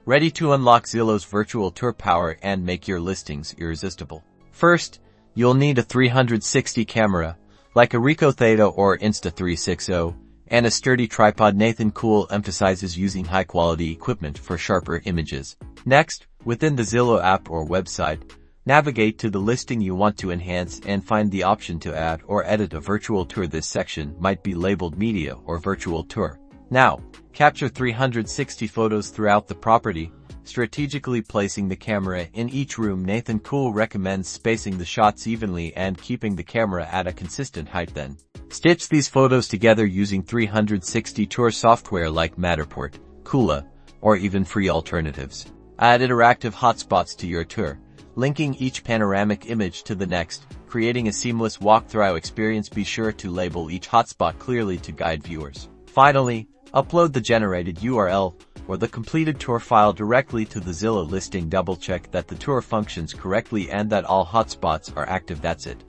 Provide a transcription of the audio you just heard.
Ready to unlock Zillow's virtual tour power and make your listings irresistible. First, you'll need a 360 camera, like a Ricoh Theta or Insta360, and a sturdy tripod. Nathan Cool emphasizes using high-quality equipment for sharper images. Next, within the Zillow app or website, navigate to the listing you want to enhance and find the option to add or edit a virtual tour. This section might be labeled Media or Virtual Tour. Now, capture 360 photos throughout the property, strategically placing the camera in each room. Nathan Cool recommends spacing the shots evenly and keeping the camera at a consistent height. Then, stitch these photos together using 360 tour software like Matterport, Kula, or even free alternatives. Add interactive hotspots to your tour, linking each panoramic image to the next, creating a seamless walkthrough experience. Be sure to label each hotspot clearly to guide viewers. Finally, upload the generated URL or the completed tour file directly to the Zillow listing. Double-check that the tour functions correctly and that all hotspots are active. That's it.